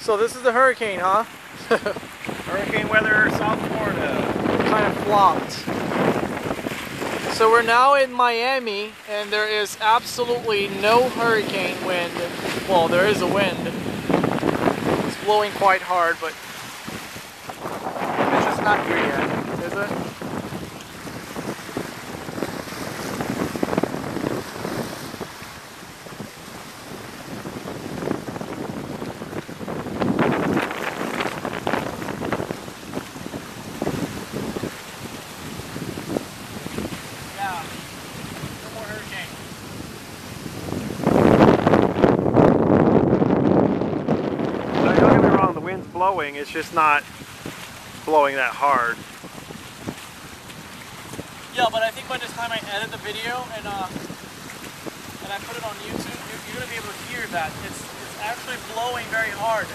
So this is the hurricane, huh? Hurricane weather, South Florida. Kind of flopped. So we're now in Miami, and there is absolutely no hurricane wind. Well, there is a wind. It's blowing quite hard, but it's just not here yet, is it? Blowing, it's just not blowing that hard. Yeah, but I think by the time I edit the video and I put it on YouTube, you're gonna be able to hear that it's actually blowing very hard.